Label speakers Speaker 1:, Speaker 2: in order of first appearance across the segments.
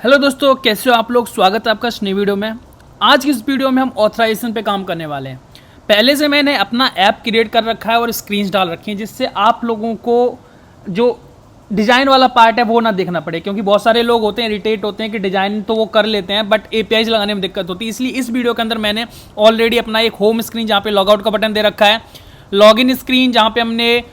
Speaker 1: Hello दोस्तों, कैसे हो आप लोग। स्वागत है आपका इस नई वीडियो में। आज की इस वीडियो में हम ऑथराइजेशन पे काम करने वाले हैं। पहले से मैंने अपना ऐप क्रिएट कर रखा है और स्क्रीन्स डाल रखी हैं, जिससे आप लोगों को जो डिज़ाइन वाला पार्ट है वो ना देखना पड़े, क्योंकि बहुत सारे लोग होते हैं इरिटेट होते हैं कि डिज़ाइन तो वो कर लेते हैं बट एपीआईज लगाने में दिक्कत होती है। इसलिए इस वीडियो के अंदर मैंने ऑलरेडी अपना एक होम स्क्रीन जहाँ पे लॉगआउट का बटन दे रखा है, लॉगिन स्क्रीन जहाँ पे हमने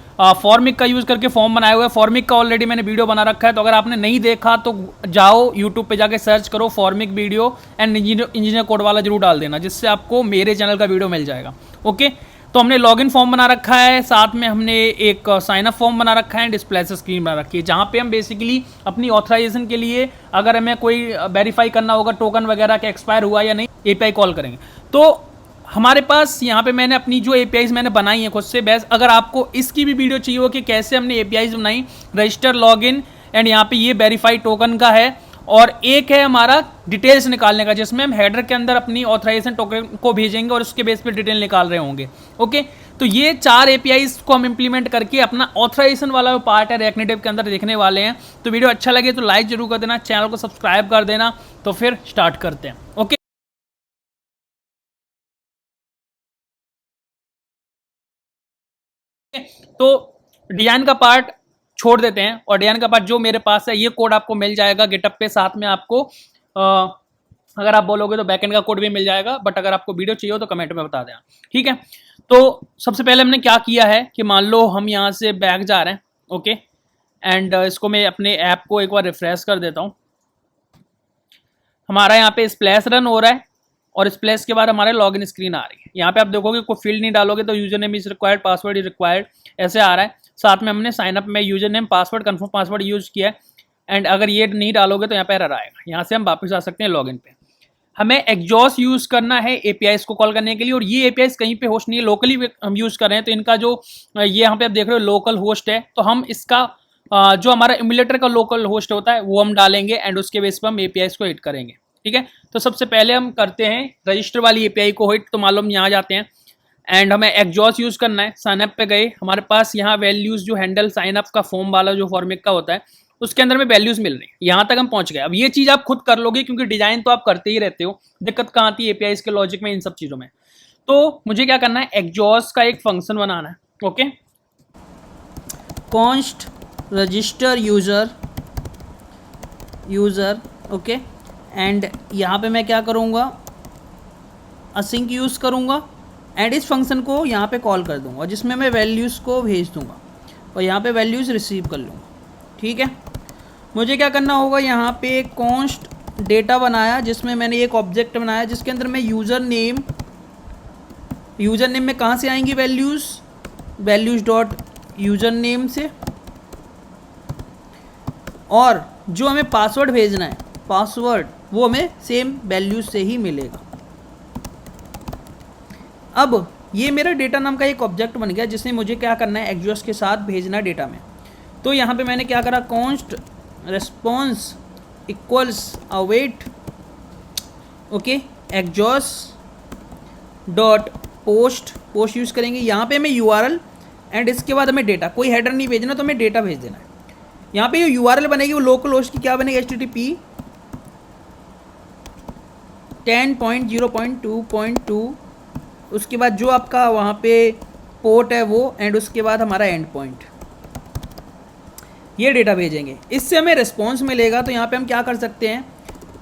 Speaker 1: फॉर्मिक का यूज़ करके फॉर्म बनाया हुआ है। फॉर्मिक का ऑलरेडी मैंने वीडियो बना रखा है, तो अगर आपने नहीं देखा तो जाओ यूट्यूब पे जाके सर्च करो formic video and engineer code वाला जरूर डाल देना, जिससे आपको मेरे चैनल का वीडियो मिल जाएगा। ओके, तो हमने लॉगिन फॉर्म बना रखा है, साथ में हमने एक साइन अप फॉर्म बना रखा है, डिस्प्ले से स्क्रीन बना रखी है, जहाँ पे हम बेसिकली अपनी ऑथराइजेशन के लिए अगर हमें कोई वेरीफाई करना होगा टोकन वगैरह के एक्सपायर हुआ या नहीं, एपीआई कॉल करेंगे। तो हमारे पास यहाँ पे मैंने अपनी जो एपीआईज मैंने बनाई है खुद से बेस्ट। अगर आपको इसकी भी वीडियो चाहिए हो कि कैसे हमने एपीआईज बनाई, रजिस्टर लॉगिन एंड यहाँ पे ये वेरीफाई टोकन का है, और एक है हमारा डिटेल्स निकालने का, जिसमें हम हेडर के अंदर अपनी ऑथराइजेशन टोकन को भेजेंगे और उसके बेस पे डिटेल निकाल रहे होंगे। ओके, तो ये 4 एपीआईज को हम इंप्लीमेंट करके अपना ऑथराइजेशन वाला जो पार्ट है रिएक्ट नेटिव के अंदर देखने वाले हैं। तो वीडियो अच्छा लगे तो लाइक जरूर कर देना, चैनल को सब्सक्राइब कर देना। तो फिर स्टार्ट करते हैं। ओके, तो डिजाइन का पार्ट छोड़ देते हैं और डिजाइन का पार्ट जो मेरे पास है, ये कोड आपको मिल जाएगा गिटअप पे। साथ में आपको अगर आप बोलोगे तो बैकएंड का कोड भी मिल जाएगा, बट अगर आपको वीडियो चाहिए हो तो कमेंट में बता देना, ठीक है। तो सबसे पहले हमने क्या किया है कि मान लो हम यहाँ से बैक जा रहे हैं, ओके, एंड इसको मैं अपने ऐप को एक बार रिफ्रेश कर देता हूँ। हमारा यहाँ पे स्प्लैश रन हो रहा है और स्प्लैश के बाद हमारे लॉगिन स्क्रीन आ रही है। यहाँ पे आप देखोगे कोई फील्ड नहीं डालोगे तो user name is required, password is required, ऐसे आ रहा है। साथ में हमने साइन अप में user name password confirm password use किया है, एंड अगर ये नहीं डालोगे तो यहाँ पे एरर आएगा। यहाँ से हम वापस आ सकते हैं लॉगिन पे। हमें एग्जॉस्ट यूज करना है एपीआईज को कॉल करने के लिए, और ये एपीआईज कहीं पे होस्ट नहीं है, लोकली हम यूज कर रहे हैं। तो इनका जो ये यहाँ पे आप देख रहे हो लोकल होस्ट है, तो हम इसका जो हमारा इमुलेटर का लोकल होस्ट होता है वो हम डालेंगे एंड उसके बेस पर हम एपीआईज को हिट करेंगे, ठीक है। तो सबसे पहले हम करते हैं रजिस्टर वाली एपीआई को हिट। तो मालूम यहाँ जाते हैं एंड हमें एग्जॉस्ट यूज करना है। साइन अप पे गए, हमारे पास यहाँ वैल्यूज जो हैंडल साइन अप का फॉर्म वाला जो फॉर्मिक का होता है उसके अंदर में वैल्यूज मिल रही है। यहाँ तक हम पहुंच गए। अब ये चीज आप खुद कर लोगे, क्योंकि डिजाइन तो आप करते ही रहते हो। दिक्कत कहाँ आती है एपीआईज के लॉजिक में, इन सब चीजों में। तो मुझे क्या करना है, एग्जॉस्ट का एक फंक्शन बनाना है। Okay, const register user okay, and यहाँ पे मैं क्या करूँगा, असिंक यूज़ करूँगा एंड इस फंक्शन को यहाँ पे कॉल कर दूँगा, जिसमें मैं वैल्यूज़ को भेज दूँगा और यहाँ पे वैल्यूज़ रिसीव कर लूँगा, ठीक है। मुझे क्या करना होगा, यहाँ पे कॉन्स्ट डेटा बनाया, जिसमें मैंने एक ऑब्जेक्ट बनाया जिसके अंदर मैं यूज़र नेम में कहाँ से आएंगी वैल्यूज़ डॉट यूज़र नेम से, और जो हमें पासवर्ड भेजना है पासवर्ड वो हमें सेम वैल्यूज से ही मिलेगा। अब ये मेरा डेटा नाम का एक ऑब्जेक्ट बन गया, जिसने मुझे क्या करना है एग्जॉस्ट के साथ भेजना है डेटा में। तो यहाँ पे मैंने क्या करा, const response equals await okay exhaust dot post use करेंगे। यहाँ पे हमें यूआरएल एंड इसके बाद हमें डेटा, कोई हेडर नहीं भेजना, तो हमें डेटा भेज देना है। यहाँ पे जो यूआरएल बनेगी वो लोकल होस्ट की क्या बनेगी, HTTP 10.0.2.2, उसके बाद जो आपका वहाँ पे पोर्ट है वो, एंड उसके बाद हमारा एंड पॉइंट, ये डेटा भेजेंगे। इससे हमें रिस्पॉन्स मिलेगा। तो यहाँ पे हम क्या कर सकते हैं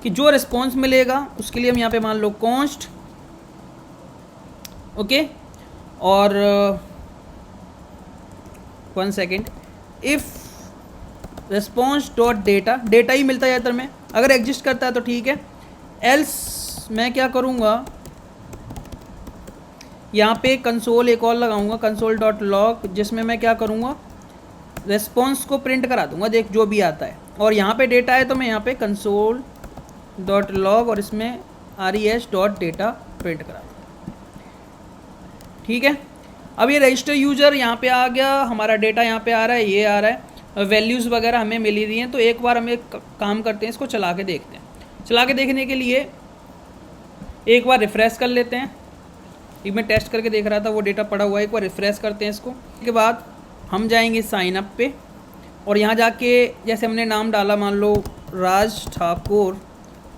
Speaker 1: कि जो रिस्पॉन्स मिलेगा उसके लिए हम यहाँ पे मान लो कॉन्स्ट ओके, और 1 second, if response dot data ही मिलता है ज़्यादातर में, अगर एग्जिस्ट करता है तो ठीक है, एल्स मैं क्या करूँगा, यहाँ पे कंसोल एक और लगाऊंगा, कंसोल डॉट लॉग, जिसमें मैं क्या करूँगा रिस्पॉन्स को प्रिंट करा दूंगा, देख जो भी आता है। और यहाँ पे डेटा है तो मैं यहाँ पे कंसोल डॉट लॉग और इसमें res डॉट डेटा प्रिंट करा दूँगा, ठीक है। अब ये रजिस्टर यूजर यहाँ पे आ गया, हमारा डेटा यहाँ पे आ रहा है, ये आ रहा है, वैल्यूज़ वगैरह हमें मिल रही हैं। तो एक बार हम एक काम करते हैं, इसको चला के देखते हैं। चला के देखने के लिए एक बार रिफ़्रेश कर लेते हैं। एक मैं टेस्ट करके देख रहा था, वो डेटा पड़ा हुआ है, एक बार रिफ़्रेश करते हैं इसको। उसके बाद हम जाएंगे साइन अप पे, और यहाँ जाके जैसे हमने नाम डाला मान लो राज ठाकुर,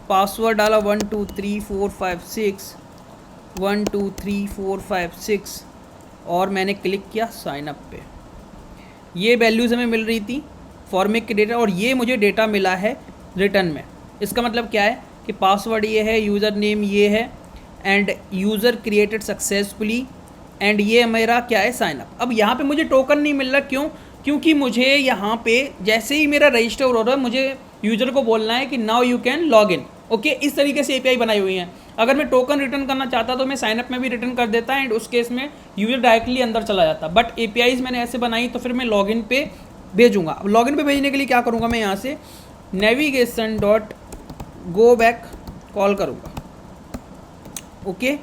Speaker 1: पासवर्ड डाला 123456 12345 और मैंने क्लिक किया साइन अप पे। ये वैल्यूज़ हमें मिल रही थी फॉर्मेट के डेटा और ये मुझे डेटा मिला है रिटर्न में। इसका मतलब क्या है कि पासवर्ड ये है, यूज़र नेम ये है end user created successfully and ये मेरा क्या है साइन अप। अब यहाँ पे मुझे टोकन नहीं मिल रहा, क्यों? क्योंकि मुझे यहाँ पे जैसे ही मेरा रजिस्टर हो रहा है मुझे यूज़र को बोलना है कि now you can log in. Okay, इस तरीके से एपीआई बनाई हुई है। अगर मैं टोकन रिटर्न करना चाहता तो मैं साइन अप में भी रिटर्न कर देता एंड उस केस में यूज़र डायरेक्टली अंदर चला जाता, बट एपीआईज मैंने ऐसे बनाई तो फिर मैं लॉगिन पे भेजूंगा। अब लॉगिन पे भेजने के लिए क्या करूँगा, मैं यहाँ से navigation dot go back call करूँगा। ओके,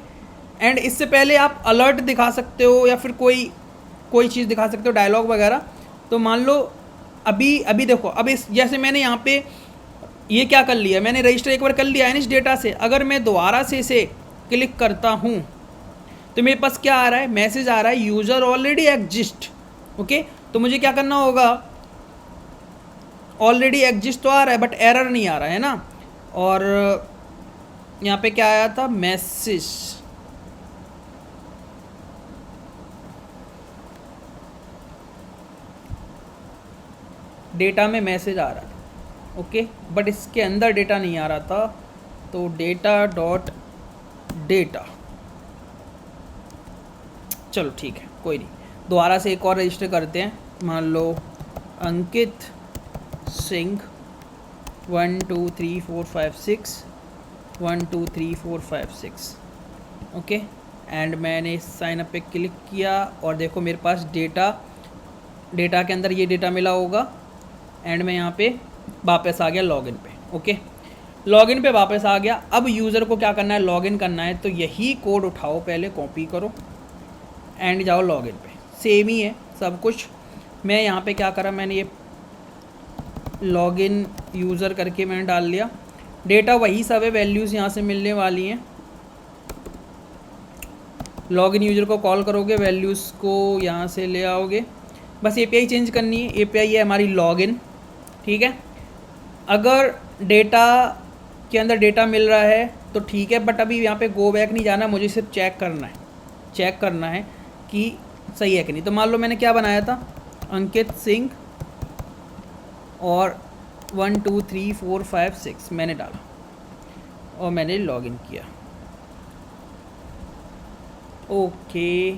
Speaker 1: एंड इससे पहले आप अलर्ट दिखा सकते हो या फिर कोई चीज़ दिखा सकते हो, डायलॉग वगैरह। तो मान लो अभी देखो, अब इस जैसे मैंने यहाँ पे ये क्या कर लिया, मैंने रजिस्टर एक बार कर लिया है इस डेटा से। अगर मैं दोबारा से इसे क्लिक करता हूँ तो मेरे पास क्या आ रहा है, मैसेज आ रहा है यूज़र ऑलरेडी एग्जिस्ट। ओके, तो मुझे क्या करना होगा, ऑलरेडी एग्जिस्ट तो आ रहा है बट एरर नहीं आ रहा है ना। और यहाँ पे क्या आया था, मैसेज, डेटा में मैसेज आ रहा था। ओके, बट इसके अंदर डेटा नहीं आ रहा था, तो डेटा डॉट डेटा, चलो ठीक है कोई नहीं, दोबारा से एक और रजिस्टर करते हैं। मान लो अंकित सिंह 123456 12345 ओके, एंड मैंने साइन अप पे क्लिक किया और देखो मेरे पास डेटा के अंदर ये डेटा मिला होगा एंड मैं यहाँ पे वापस आ गया लॉगिन पे। ओके, लॉगिन पे वापस आ गया। अब यूज़र को क्या करना है, लॉगिन करना है, तो यही कोड उठाओ, पहले कॉपी करो एंड जाओ लॉगिन पे। सेम ही है सब कुछ। मैं यहाँ पे क्या करा, मैंने ये लॉगिन यूज़र करके मैंने डाल लिया, डेटा वही सब है, वैल्यूज़ यहाँ से मिलने वाली हैं। लॉगिन यूज़र को कॉल करोगे, वैल्यूज़ को यहाँ से ले आओगे, बस एपीआई चेंज करनी है। एपीआई है हमारी लॉगिन, ठीक है। अगर डेटा के अंदर डेटा मिल रहा है तो ठीक है, बट अभी यहाँ पे गो बैक नहीं जाना, मुझे सिर्फ चेक करना है कि सही है कि नहीं। तो मान लो मैंने क्या बनाया था, अंकित सिंह और 12345 मैंने डाला और मैंने लॉगिन किया। ओके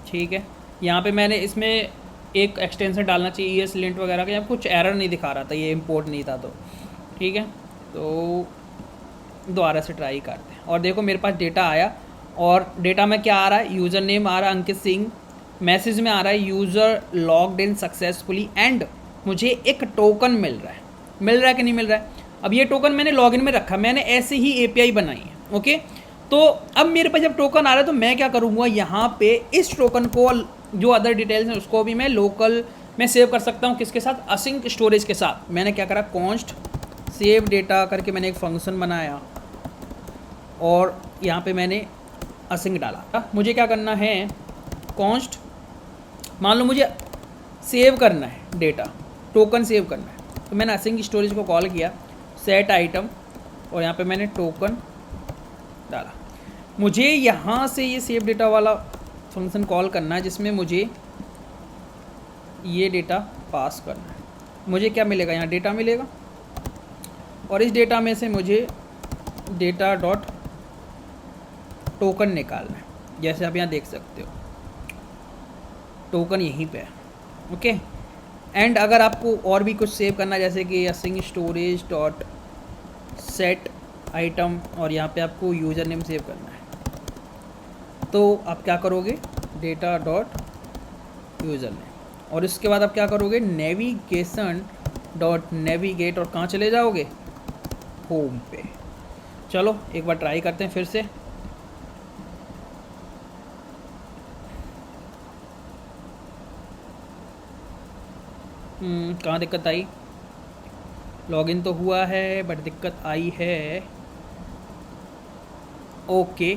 Speaker 1: ठीक है, यहाँ पे मैंने इसमें एक एक्सटेंशन डालना चाहिए ESLint वगैरह का, यहाँ कुछ एरर नहीं दिखा रहा था, ये इंपोर्ट नहीं था, तो ठीक है। तो दोबारा से ट्राई करते हैं और देखो मेरे पास डेटा आया और डेटा में क्या आ रहा है, यूज़र नेम आ रहा है अंकित सिंह, मैसेज में आ रहा है user logged in successfully and मुझे एक टोकन मिल रहा है कि नहीं मिल रहा है। अब ये टोकन मैंने लॉगिन में रखा, मैंने ऐसे ही एपीआई बनाई है। ओके, तो अब मेरे पास जब टोकन आ रहा है तो मैं क्या करूँगा, यहाँ पे इस टोकन को, जो अदर डिटेल्स हैं उसको भी मैं लोकल में सेव कर सकता हूँ, किसके साथ, असिंक स्टोरेज के साथ। मैंने क्या करा, कॉन्स्ट सेव डेटा करके मैंने एक फंक्शन बनाया और यहाँ पे मैंने असिंक डाला। मुझे क्या करना है, कॉन्स्ट, मान लो मुझे सेव करना है डेटा, टोकन सेव करना है, तो मैंने असिंक स्टोरेज को कॉल किया, सेट आइटम, और यहाँ पे मैंने टोकन डाला। मुझे यहाँ से ये सेव डेटा वाला फंक्शन कॉल करना है जिसमें मुझे ये डेटा पास करना है। मुझे क्या मिलेगा, यहाँ डेटा मिलेगा और इस डेटा में से मुझे डेटा डॉट टोकन निकालना है, जैसे आप यहाँ देख सकते हो टोकन यहीं पे है। ओके, एंड अगर आपको और भी कुछ सेव करना है जैसे कि async storage dot set item और यहाँ पे आपको यूज़र नेम सेव करना है, तो आप क्या करोगे, डेटा डॉट यूज़र नेम, और इसके बाद आप क्या करोगे, नेविगेशन डॉट नेविगेट, और कहाँ चले जाओगे, होम पे। चलो एक बार ट्राई करते हैं फिर से। कहाँ दिक्कत आई, लॉगिन तो हुआ है बट दिक्कत आई है। ओके,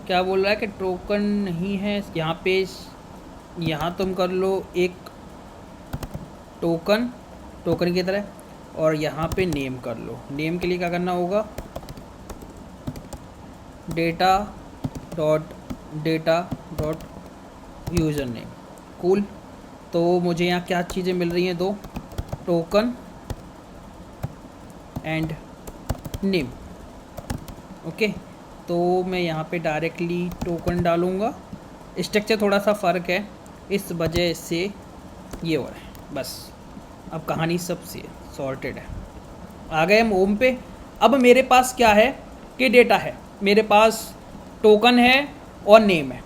Speaker 1: क्या बोल रहा है कि टोकन नहीं है यहाँ पे, यहाँ तुम कर लो एक टोकन टोकन की तरह, और यहाँ पे नेम कर लो। नेम के लिए क्या करना होगा, data dot user name. Cool. तो मुझे यहाँ क्या चीज़ें मिल रही हैं, दो, टोकन एंड नेम। ओके, तो मैं यहाँ पे डायरेक्टली टोकन डालूँगा। स्ट्रक्चर थोड़ा सा फ़र्क है, इस वजह से ये हो रहा है। बस अब कहानी सब से सॉर्टेड है। आ गए हम होम पे। अब मेरे पास क्या है कि डेटा है, मेरे पास टोकन है और नेम है।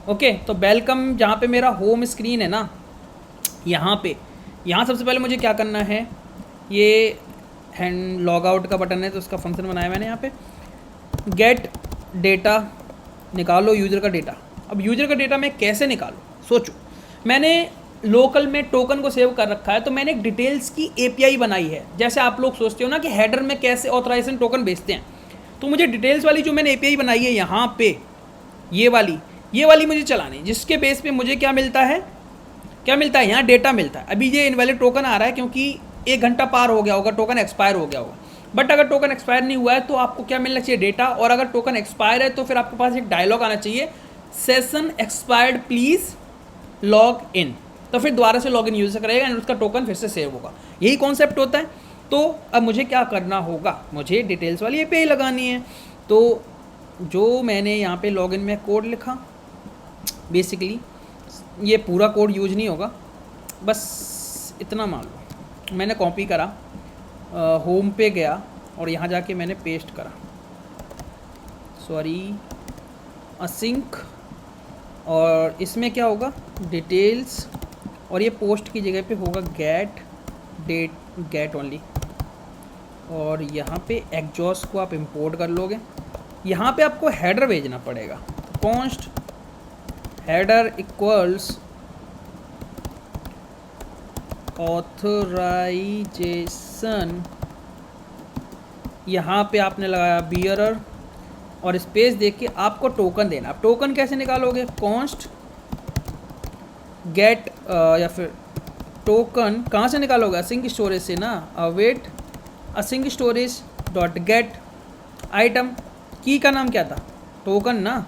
Speaker 1: ओके, तो वेलकम जहाँ पे मेरा होम स्क्रीन है ना, यहाँ सबसे पहले मुझे क्या करना है, ये हैंड लॉग आउट का बटन है तो उसका फंक्शन बनाया मैंने यहाँ पे, गेट डेटा, निकालो यूज़र का डेटा। अब यूज़र का डेटा मैं कैसे निकालूँ, सोचो। मैंने लोकल में टोकन को सेव कर रखा है, तो मैंने एक डिटेल्स की एपीआई बनाई है। जैसे आप लोग सोचते हो ना कि हेडर में कैसे ऑथराइजेशन टोकन भेजते हैं, तो मुझे डिटेल्स वाली जो मैंने एपीआई बनाई है यहाँ पे, ये वाली मुझे चलानी, जिसके बेस पे मुझे क्या मिलता है, यहाँ डेटा मिलता है। अभी ये इनवैलिड टोकन आ रहा है क्योंकि 1 घंटा पार हो गया होगा, टोकन एक्सपायर हो गया होगा। बट अगर टोकन एक्सपायर नहीं हुआ है तो आपको क्या मिलना चाहिए, डेटा। और अगर टोकन एक्सपायर है तो फिर आपके पास एक डायलॉग आना चाहिए, session expired please log in. तो फिर दोबारा से लॉग इन यूज़र करेगा एंड उसका टोकन फिर से सेव होगा। यही कॉन्सेप्ट होता है। तो अब मुझे क्या करना होगा, मुझे डिटेल्स वाली एपीआई लगानी है। तो जो मैंने यहाँ पे लॉगिन में कोड लिखा, बेसिकली ये पूरा कोड यूज नहीं होगा, बस इतना मान लो। मैंने कॉपी करा, होम पे गया और यहाँ जाके मैंने पेस्ट करा, सॉरी, असिंक। और इसमें क्या होगा, डिटेल्स, और ये पोस्ट की जगह पे होगा गेट ओनली। और यहाँ पे एग्जॉस्ट को आप इंपोर्ट कर लोगे। यहाँ पे आपको हेडर भेजना पड़ेगा, कॉन्स्ट हेडर इक्वल्स ऑथराइजेशन, यहाँ पे आपने लगाया बियरर और स्पेस देख के आपको टोकन देना। अब टोकन कैसे निकालोगे, कॉन्स्ट गेट या फिर टोकन कहाँ से निकालोगे, असिंक स्टोरेज से ना, await async storage dot gate item. की का नाम क्या था, टोकन ना,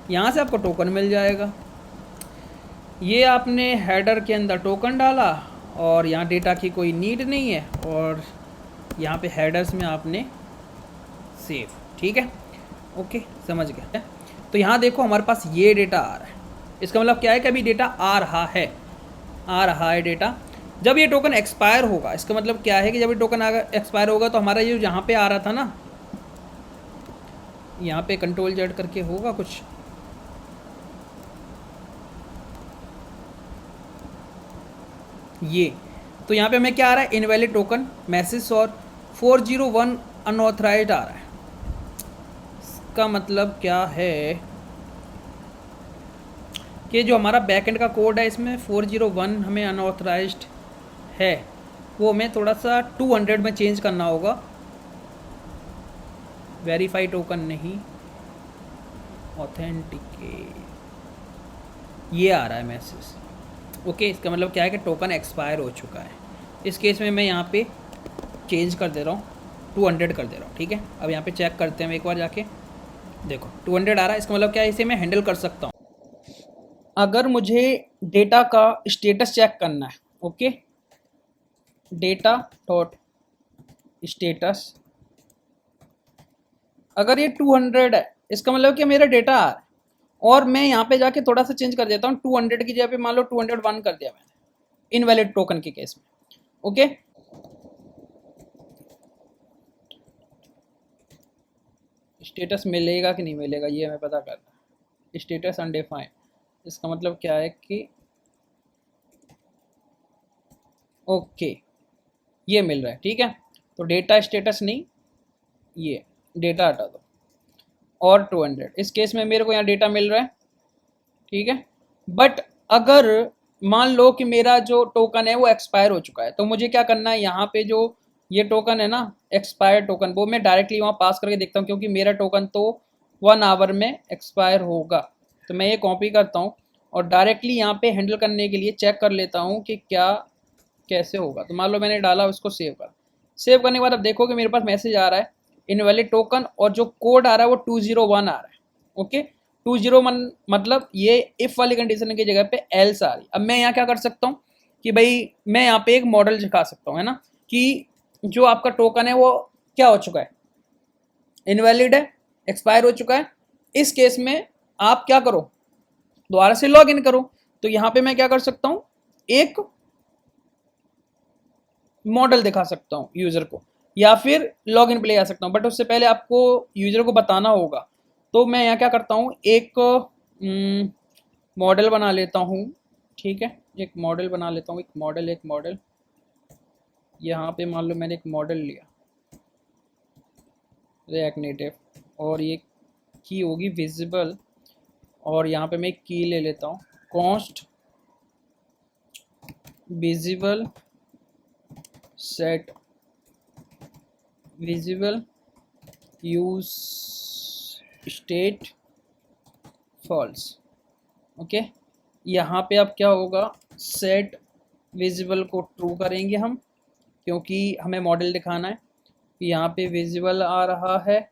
Speaker 1: यहाँ से आपको टोकन मिल जाएगा। ये आपने हेडर के अंदर टोकन डाला और यहाँ डेटा की कोई नीड नहीं है, और यहाँ पे हेडर्स में आपने सेव, ठीक है, ओके, समझ गया। तो यहाँ देखो हमारे पास ये डेटा आ रहा है, इसका मतलब क्या है कि अभी डेटा आ रहा है डेटा। जब ये टोकन एक्सपायर होगा, इसका मतलब क्या है कि जब ये टोकन एक्सपायर होगा तो हमारा ये यहाँ पे आ रहा था ना, यहाँ पे कंट्रोल जेड करके होगा कुछ, ये तो यहाँ पे हमें क्या आ रहा है, इनवैलिड टोकन मैसेज और 401 अनऑथराइज्ड आ रहा है। इसका मतलब क्या है कि जो हमारा बैकएंड का कोड है इसमें 401 हमें अनऑथराइज्ड है, वो हमें थोड़ा सा 200 में चेंज करना होगा। वेरीफाई टोकन नहीं, ऑथेंटिकेट, ये आ रहा है मैसेज। ओके, इसका मतलब क्या है कि टोकन एक्सपायर हो चुका है। इस केस में मैं यहाँ पे चेंज कर दे रहा हूँ, 200 कर दे रहा हूँ, ठीक है। अब यहाँ पे चेक करते हैं, एक बार जाके देखो 200 आ रहा है, इसका मतलब क्या है, इसे मैं हैंडल कर सकता हूँ। अगर मुझे डेटा का स्टेटस चेक करना है, ओके, डेटा डॉट स्टेटस, अगर ये 200 है इसका मतलब कि मेरा डेटा आ रहा है, और मैं यहाँ पे जाके थोड़ा सा चेंज कर देता हूँ, 200 की जगह पे मान लो 201 कर दिया मैंने इनवैलिड टोकन के केस में। ओके, स्टेटस मिलेगा कि नहीं मिलेगा ये हमें पता करना है। स्टेटस अनडिफाइंड, इसका मतलब क्या है कि ओके ये मिल रहा है, ठीक है। तो डेटा स्टेटस नहीं, ये डेटा हटा दो, और 200, इस केस में मेरे को यहाँ डेटा मिल रहा है, ठीक है। बट अगर मान लो कि मेरा जो टोकन है वो एक्सपायर हो चुका है, तो मुझे क्या करना है, यहाँ पे जो ये टोकन है ना, एक्सपायर टोकन, वो मैं डायरेक्टली वहाँ पास करके देखता हूँ, क्योंकि मेरा टोकन तो 1 आवर में एक्सपायर होगा। तो मैं ये कॉपी करता हूँ और डायरेक्टली यहाँ पे हैंडल करने के लिए चेक कर लेता हूँ कि क्या कैसे होगा। तो मान लो मैंने डाला, उसको सेव कर, सेव करने के बाद अब देखो कि मेरे पास मैसेज आ रहा है इनवैलिड टोकन, और जो कोड आ रहा है वो 201 आ रहा है। ओके, 201 मतलब ये इफ वाली कंडीशन की जगह पे एल्स आ रही। अब मैं यहाँ क्या कर सकता हूँ कि भाई मैं यहाँ पे एक मॉडल दिखा सकता हूँ, है ना, कि जो आपका टोकन है वो क्या हो चुका है, इनवैलिड है, एक्सपायर हो चुका है। इस केस में आप क्या करो, दोबारा से लॉग इन करो। तो यहाँ पे मैं क्या कर सकता हूँ, एक मॉडल दिखा सकता हूँ यूजर को, या फिर लॉग इन पे ले आ सकता हूँ, बट उससे पहले आपको यूजर को बताना होगा। तो मैं यहाँ क्या करता हूँ, एक मॉडल बना लेता हूँ। ठीक है, एक मॉडल बना लेता हूँ, एक मॉडल यहाँ पे मान लो मैंने एक मॉडल लिया रिएक्ट नेटिव, और ये की होगी विजिबल, और यहाँ पे मैं एक की ले लेता हूँ, cost visible set visible use state false. Okay, यहाँ पे अब क्या होगा, सेट विजिबल को ट्रू करेंगे हम, क्योंकि हमें मॉडल दिखाना है। यहाँ पे विजिबल आ रहा है,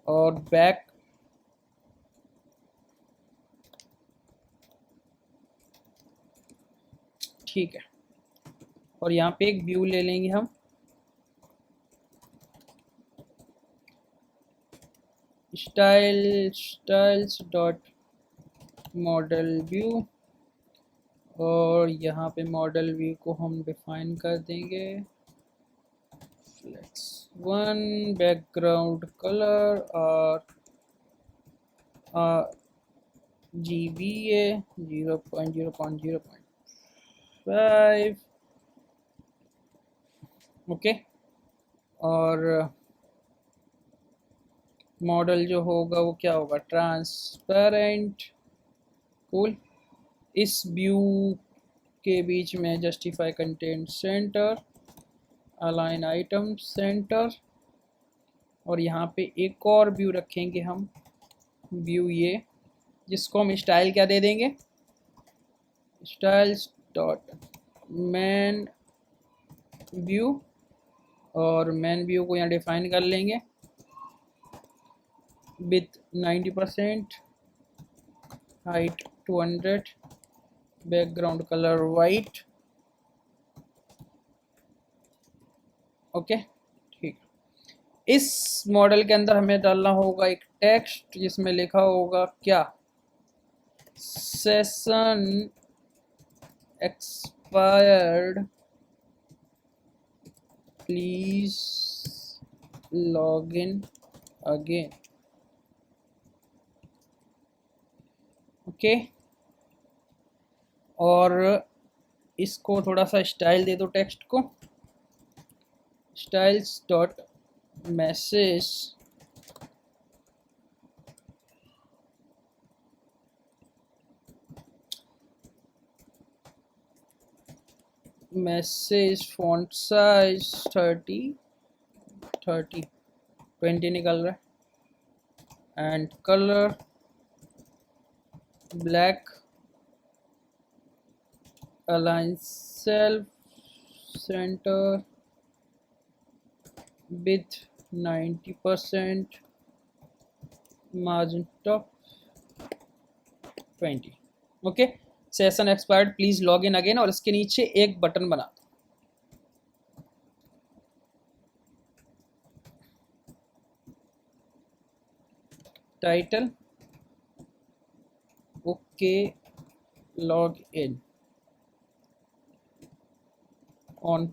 Speaker 1: और बैक ठीक है, और यहाँ पे एक व्यू ले लेंगे हम, स्टाइल्स डॉट मॉडल व्यू, और यहाँ पे मॉडल व्यू को हम डिफाइन कर देंगे फ्लेक्स 1 बैकग्राउंड कलर और GBA 0.0.0.5। ओके, और मॉडल जो होगा वो क्या होगा, ट्रांसपेरेंट। कूल, इस व्यू के बीच में justify content centre, align item centre, और यहाँ पे एक और व्यू रखेंगे हम, व्यू ये, जिसको हम स्टाइल क्या दे देंगे, स्टाइल्स डॉट मैन व्यू, और मैन व्यू को यहाँ डिफाइन कर लेंगे with 90%, height 200, background colour white. Okay, ठीक, इस मॉडल के अंदर हमें डालना होगा एक टेक्स्ट जिसमें लिखा होगा क्या, session expired, please log in again. Okay, और इसको थोड़ा सा स्टाइल दे दो टेक्स्ट को, styles dot message font size 20 निकल रहा है, and colour black, align self centre with 90%, margin top 20। Okay, session expired, please log in again, और इसके नीचे एक बटन बना दो, title okay log in, on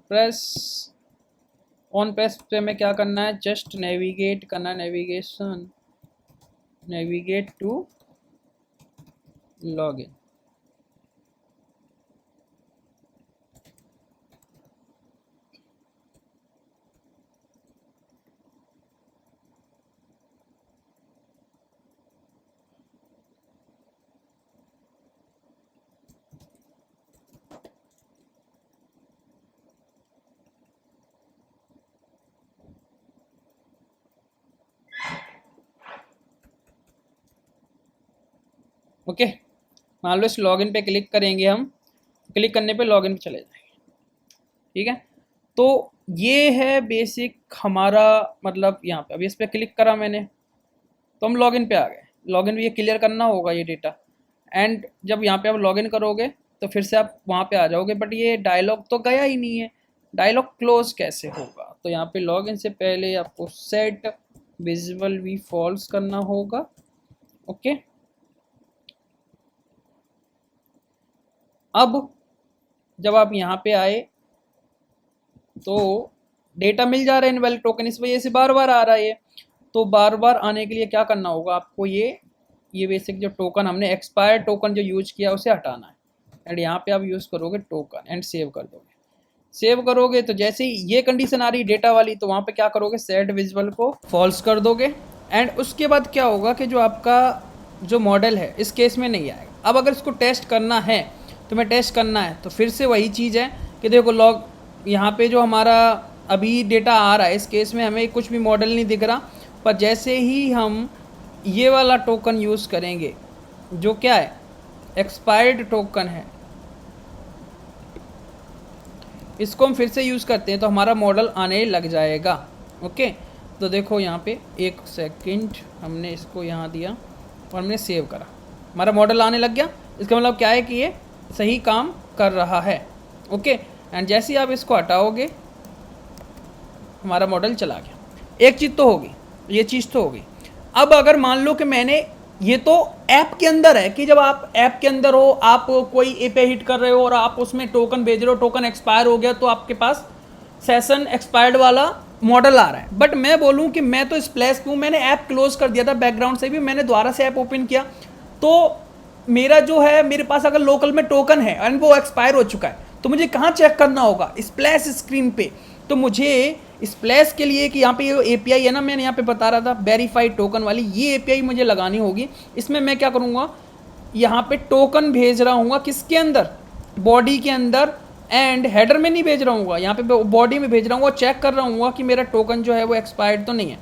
Speaker 1: press पे हमें क्या करना है, जस्ट नेविगेट करना, navigate to log in. Okay, मान लो इस लॉगिन पे क्लिक करेंगे हम, क्लिक करने पे लॉगिन पे चले जाएंगे। ठीक है, तो ये है बेसिक हमारा, मतलब यहाँ पे अभी इस पर क्लिक करा मैंने तो हम लॉगिन पे आ गए। लॉगिन भी ये क्लियर करना होगा ये डेटा, एंड जब यहाँ पे आप लॉगिन करोगे तो फिर से आप वहाँ पे आ जाओगे, बट ये डायलॉग तो गया ही नहीं है। डायलॉग क्लोज कैसे होगा? तो यहाँ पे लॉगिन से पहले आपको सेट विजुअल वी फॉल्स करना होगा। ओके, अब जब आप यहाँ पे आए तो डेटा मिल जा रहा है इनवैलिड टोकन, इस वजह से बार बार आ रहा है ये। तो बार बार आने के लिए क्या करना होगा आपको, ये बेसिक जो टोकन हमने एक्सपायर टोकन जो यूज किया उसे हटाना है, एंड यहाँ पे आप यूज़ करोगे टोकन एंड सेव कर दोगे। सेव करोगे तो जैसे ही ये कंडीशन आ रही डेटा वाली, तो वहाँ पे क्या करोगे, सेट विजुअल को फॉल्स कर दोगे, एंड उसके बाद क्या होगा कि जो आपका जो मॉडल है इस केस में नहीं आएगा। अब अगर इसको टेस्ट करना है, तुम्हें टेस्ट करना है, तो फिर से वही चीज़ है कि देखो लॉग यहाँ पे जो हमारा अभी डेटा आ रहा है इस केस में हमें कुछ भी मॉडल नहीं दिख रहा, पर जैसे ही हम ये वाला टोकन यूज़ करेंगे जो क्या है, एक्सपायर्ड टोकन है, इसको हम फिर से यूज़ करते हैं तो हमारा मॉडल आने लग जाएगा। ओके, तो देखो यहाँ पे 1 सेकंड, हमने इसको यहाँ दिया और हमने सेव करा, हमारा मॉडल आने लग गया। इसका मतलब क्या है कि ये सही काम कर रहा है। ओके, एंड जैसे ही आप इसको हटाओगे हमारा मॉडल चला गया। एक चीज़ तो होगी, ये चीज़ तो होगी। अब अगर मान लो कि मैंने, ये तो ऐप के अंदर है कि जब आप ऐप के अंदर हो, आप कोई एपीआई हिट कर रहे हो और आप उसमें टोकन भेज रहे हो, टोकन एक्सपायर हो गया तो आपके पास सेशन एक्सपायर्ड वाला मॉडल आ रहा है। बट मैं बोलूं कि मैं तो स्प्लैश पे हूँ, मैंने ऐप क्लोज कर दिया था बैकग्राउंड से भी, मैंने दोबारा से ऐप ओपन किया तो मेरा जो है, मेरे पास अगर लोकल में टोकन है एंड वो एक्सपायर हो चुका है, तो मुझे कहाँ चेक करना होगा, स्प्लैश स्क्रीन पे। तो मुझे स्प्लैश के लिए कि यहाँ पे ये एपीआई है ना, मैंने यहाँ पे बता रहा था वेरीफाइड टोकन वाली, ये एपीआई मुझे लगानी होगी। इसमें मैं क्या करूँगा, यहाँ पे टोकन भेज रहा हूँ किसके अंदर, बॉडी के अंदर, एंड हेडर में नहीं भेज रहा हूँ, यहाँ पे बॉडी में भेज रहा हूँ और चेक कर रहा हूँ कि मेरा टोकन जो है वो एक्सपायर्ड तो नहीं है।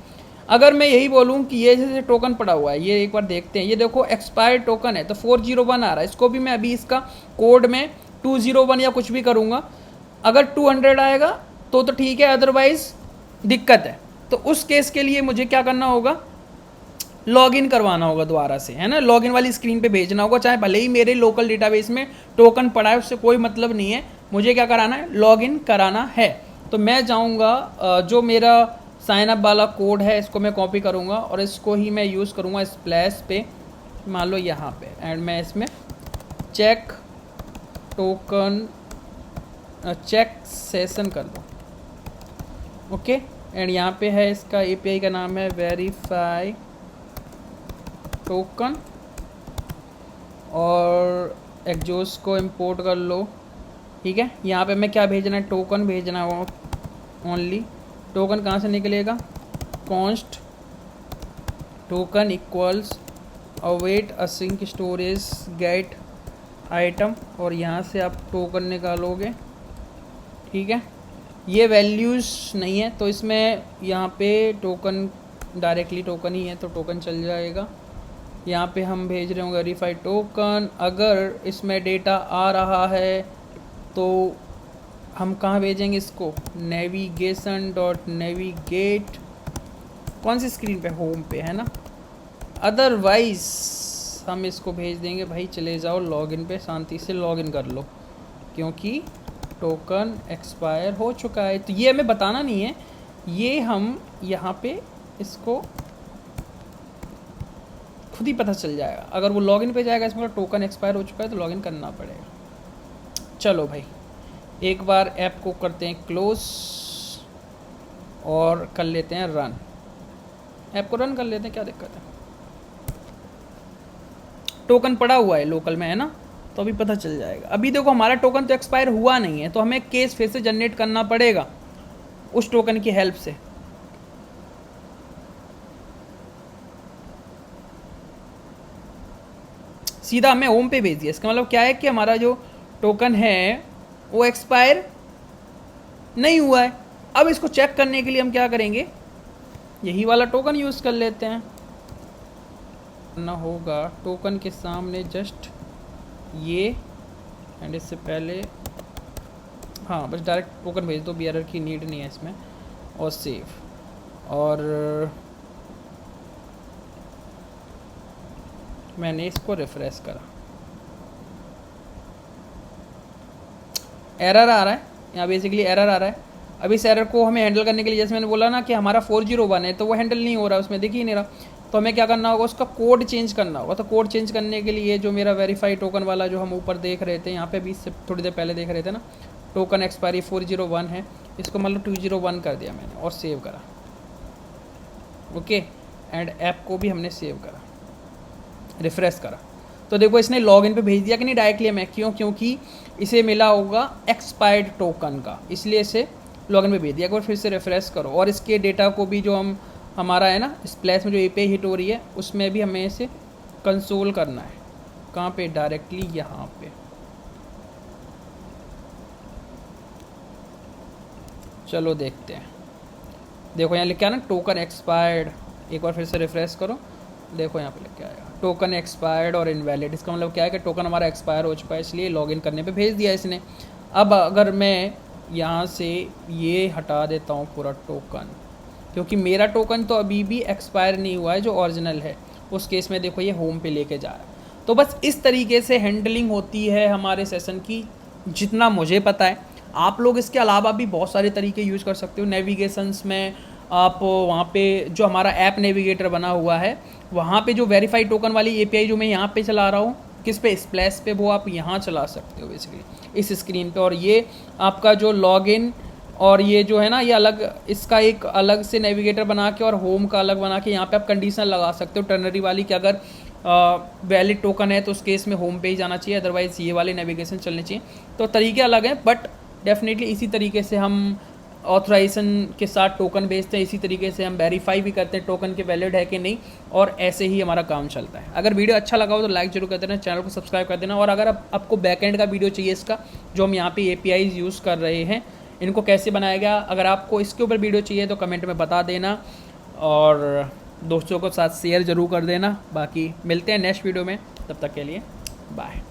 Speaker 1: अगर मैं यही बोलूँ कि ये जैसे टोकन पड़ा हुआ है, ये एक बार देखते हैं, ये देखो एक्सपायर्ड टोकन है तो 401 आ रहा है, इसको भी मैं अभी इसका कोड में 201 या कुछ भी करूँगा, अगर 200 आएगा तो ठीक है, अदरवाइज दिक्कत है। तो उस केस के लिए मुझे क्या करना होगा, लॉगिन करवाना होगा दोबारा से, है ना, लॉगिन वाली स्क्रीन पे भेजना होगा, चाहे भले ही मेरे लोकल डेटाबेस में टोकन पड़ा है, उससे कोई मतलब नहीं है, मुझे क्या कराना है, लॉगिन कराना है। तो मैं जाऊंगा, जो मेरा साइन अप वाला कोड है इसको मैं कॉपी करूंगा और इसको ही मैं यूज़ करूंगा स्प्लैश पे, मान लो यहाँ पे, एंड मैं इसमें चेक टोकन चेक सेशन कर दूँ। ओके, एंड यहाँ पे है इसका एपीआई का नाम है वेरीफाई टोकन, और एग्जॉस को इंपोर्ट कर लो। ठीक है, यहाँ पे मैं क्या भेजना है, टोकन भेजना है ओनली। टोकन कहाँ से निकलेगा, const token equals await async storage gate item, और यहाँ से आप टोकन निकालोगे। ठीक है, ये वैल्यूज़ नहीं है तो इसमें यहाँ पे टोकन डायरेक्टली टोकन ही है तो टोकन चल जाएगा। यहाँ पे हम भेज रहे होंगे वेरीफाइड टोकन, अगर इसमें डेटा आ रहा है तो हम कहाँ भेजेंगे इसको, नेविगेशन डॉट नेविगेट, कौन सी स्क्रीन पे, होम पे, है ना, अदरवाइज हम इसको भेज देंगे भाई चले जाओ लॉगिन पे, शांति से लॉगिन कर लो क्योंकि टोकन एक्सपायर हो चुका है। तो ये हमें बताना नहीं है, ये हम यहाँ पे इसको खुद ही पता चल जाएगा। अगर वो लॉगिन पे जाएगा इसमें टोकन एक्सपायर हो चुका है तो लॉगिन करना पड़ेगा। चलो भाई, एक बार ऐप को करते हैं क्लोज और कर लेते हैं रन, ऐप को रन कर लेते हैं, क्या दिक्कत है। टोकन पड़ा हुआ है लोकल में, है ना, तो अभी पता चल जाएगा। अभी देखो हमारा टोकन तो एक्सपायर हुआ नहीं है तो हमें केस फिर से जनरेट करना पड़ेगा उस टोकन की हेल्प से। सीधा हमें होम पे भेज दिया, इसका मतलब क्या है कि हमारा जो टोकन है वो एक्सपायर नहीं हुआ है। अब इसको चेक करने के लिए हम क्या करेंगे, यही वाला टोकन यूज़ कर लेते हैं। ना होगा टोकन के सामने जस्ट ये एंड इससे पहले हाँ बस डायरेक्ट टोकन भेज दो, बीआरआर की नीड नहीं है इसमें, और सेव। और मैंने इसको रिफ्रेश करा, एरर आ रहा है यहाँ, बेसिकली एरर आ रहा है। अब इस एरर को हमें हैंडल करने के लिए, जैसे मैंने बोला ना कि हमारा 401 है तो वो हैंडल नहीं हो रहा है, उसमें दिख ही नहीं रहा, तो हमें क्या करना होगा, उसका कोड चेंज करना होगा। तो कोड चेंज करने के लिए जो मेरा वेरीफाई टोकन वाला जो हम ऊपर देख रहे थे, यहाँ पे भी इससे थोड़ी देर पहले देख रहे थे ना, टोकन एक्सपायरी 401 है, इसको मतलब 201 कर दिया मैंने और सेव करा। ओके, एंड ऐप को भी हमने सेव करा, रिफ्रेश करा, तो देखो इसने लॉगिन पे भेज दिया कि नहीं डायरेक्टली हमें, क्योंकि इसे मिला होगा एक्सपायर्ड टोकन का, इसलिए इसे लॉगिन पे भेज दिया। अगर फिर से रिफ्रेश करो और इसके डेटा को भी जो हमारा है ना स्प्लैश में जो एपीआई हिट हो रही है उसमें भी हमें इसे कंसोल करना है। कहाँ पे? डायरेक्टली यहाँ पे। चलो देखते हैं, देखो यहाँ लिखा है ना टोकन एक्सपायर्ड, एक बार फिर से रिफ्रेश करो, देखो यहाँ पे लिखा आएगा टोकन एक्सपायर्ड और इनवैलिड। इसका मतलब क्या है कि टोकन हमारा एक्सपायर हो चुका है, इसलिए लॉगिन करने पे भेज दिया इसने। अब अगर मैं यहाँ से ये हटा देता हूँ पूरा टोकन, क्योंकि मेरा टोकन तो अभी भी एक्सपायर नहीं हुआ है जो ओरिजिनल है, उस केस में देखो ये होम पे लेके जा रहा है। तो बस इस तरीके से हैंडलिंग होती है हमारे सेशन की, जितना मुझे पता है। आप लोग इसके अलावा भी बहुत सारे तरीके यूज़ कर सकते हो। नेविगेशंस में आप वहाँ पे जो हमारा ऐप नेविगेटर बना हुआ है, वहाँ पे जो वेरीफाई टोकन वाली एपीआई जो मैं यहाँ पे चला रहा हूँ, किस पे? स्प्लैश पे, वो आप यहाँ चला सकते हो बेसिकली इस स्क्रीन पे। और ये आपका जो लॉगिन और ये जो है ना, ये अलग, इसका एक अलग से नेविगेटर बना के और होम का अलग बना के यहाँ पे आप कंडीशन लगा सकते हो टर्नरी वाली, कि अगर वैलिड टोकन है तो उस केस में होम पे ही जाना चाहिए, अदरवाइज़ ये वाले नेविगेशन चलने चाहिए। तो तरीके अलग हैं, बट डेफिनेटली इसी तरीके से हम ऑथराइजेशन के साथ टोकन बेचते हैं, इसी तरीके से हम वेरीफाई भी करते हैं टोकन के वैलिड है कि नहीं, और ऐसे ही हमारा काम चलता है। अगर वीडियो अच्छा लगा हो तो लाइक जरूर कर देना, चैनल को सब्सक्राइब कर देना। और अगर आपको बैकएंड का वीडियो चाहिए इसका, जो हम यहाँ पे एपीआईज यूज़ कर रहे हैं, इनको कैसे बनाया गया, अगर आपको इसके ऊपर वीडियो चाहिए तो कमेंट में बता देना और दोस्तों को साथ शेयर ज़रूर कर देना। बाकी मिलते हैं नेक्स्ट वीडियो में, तब तक के लिए बाय।